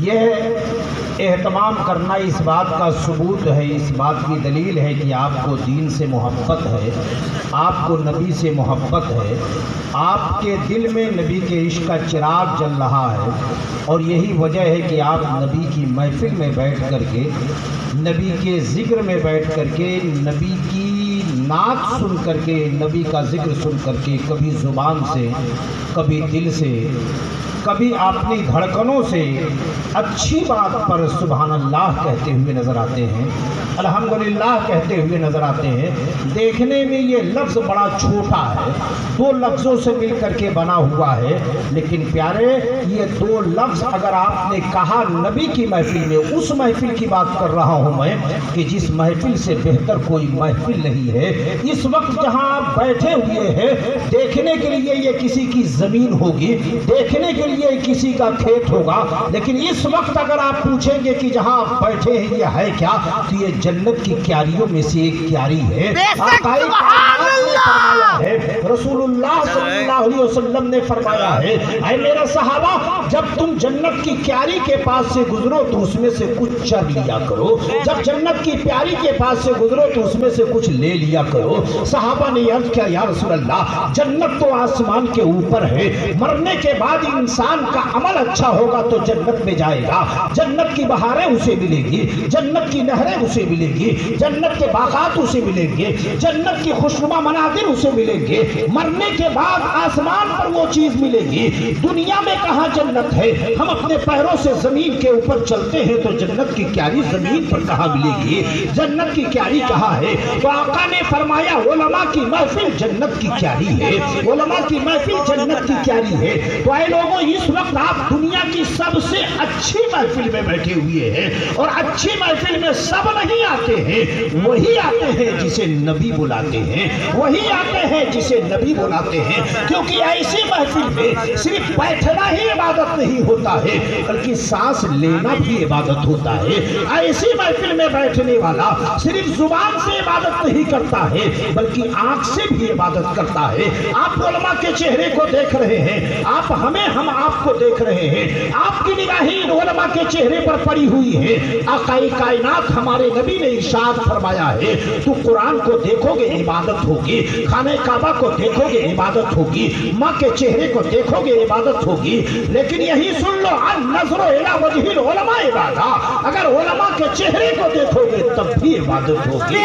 یہ اہتمام کرنا اس بات کا ثبوت ہے، اس بات کی دلیل ہے کہ آپ کو دین سے محبت ہے، آپ کو نبی سے محبت ہے، آپ کے دل میں نبی کے عشق کا چراغ جل رہا ہے، اور یہی وجہ ہے کہ آپ نبی کی محفل میں بیٹھ کر کے، نبی کے ذکر میں بیٹھ کر کے، نبی کی نعت سن کر کے، نبی کا ذکر سن کر کے کبھی زبان سے، کبھی دل سے، کبھی اپنی دھڑکنوں سے اچھی بات پر سبحان اللہ کہتے ہوئے نظر آتے ہیں، الحمدللہ کہتے ہوئے نظر آتے ہیں۔ دیکھنے میں یہ لفظ بڑا چھوٹا ہے، دو لفظوں سے مل کر کے بنا ہوا ہے، لیکن پیارے یہ دو لفظ اگر آپ نے کہا نبی کی محفل میں، اس محفل کی بات کر رہا ہوں میں کہ جس محفل سے بہتر کوئی محفل نہیں ہے، اس وقت جہاں آپ بیٹھے ہوئے ہیں، دیکھنے کے لیے یہ کسی کی زمین ہوگی، دیکھنے کے لیے کسی کا کھیت ہوگا، لیکن اس وقت اگر آپ پوچھیں گے کہ جہاں آپ بیٹھے ہیں یہ ہے کیا، تو یہ جنت کی کیاریوں میں سے ایک کیاری ہے۔ رسول اللہ صلی اللہ علیہ وسلم نے فرمایا ہے، اے میرے صحابہ جب تم جنت کی کیاری کے پاس سے گزرو تو اس میں سے کچھ چر لیا کرو، جب جنت کی پیاری کے پاس سے گزرو تو اس میں سے کچھ لے لیا کرو۔ صحابہ نے عرض کیا یا رسول اللہ جنت تو آسمان کے اوپر ہے، مرنے کے بعد انسان کا عمل اچھا ہوگا تو جنت میں جائے گا، جنت کی بہاریں اسے ملے گی، جنت کی نہریں اسے ملے گی، جنت کے باغات اسے ملیں گے، جنت کی خوشنما مناظر اسے ملیں گے، مرنے کے بعد آسمان پر وہ چیز ملے گی۔ دنیا میں کہاں جنت ہے؟ ہم اپنے پیروں سے زمین کے اوپر چلتے ہیں تو جنت کی کیاری زمین پر کہاں ملے گی؟ جنت کی کیاری کہاں ہے؟ تو آقا نے فرمایا علماء کی محفل جنت کی کیاری ہے، علماء کی محفل جنت کی کیاری ہے۔ تو اے لوگوں اس وقت آپ دنیا کی سب سے اچھی محفل میں بیٹھے ہوئے ہیں، اور اچھی محفل میں سب نہیں آتے ہیں، وہی آتے ہیں جسے نبی بلاتے ہیں، وہی آتے ہیں جسے نبی بلاتے ہیں، کیونکہ ایسی محفل میں صرف بیٹھنا ہی عبادت نہیں ہوتا ہے بلکہ سانس لینا بھی عبادت ہوتا ہے۔ ایسی محفل میں بیٹھنے والا صرف زبان سے عبادت نہیں کرتا ہے بلکہ آنکھ سے بھی عبادت کرتا ہے۔ آپ علماء کے چہرے کو دیکھ رہے ہیں، آپ ہمیں، ہم آپ کو دیکھ رہے ہیں، آپ کی نگاہیں علماء کے چہرے پر پڑی ہوئی ہے۔ آقا کائنات ہمارے نبی نے ارشاد فرمایا ہے تو قرآن کو دیکھو گے عبادت ہوگی، خانہ کعبہ کو دیکھو گے عبادت ہوگی، ماں کے چہرے کو دیکھو گے عبادت ہوگی، لیکن یہی سن لو النظر الی وجہ العلماء عبادہ، اگر علماء کے چہرے کو دیکھو گے تب بھی عبادت ہوگی۔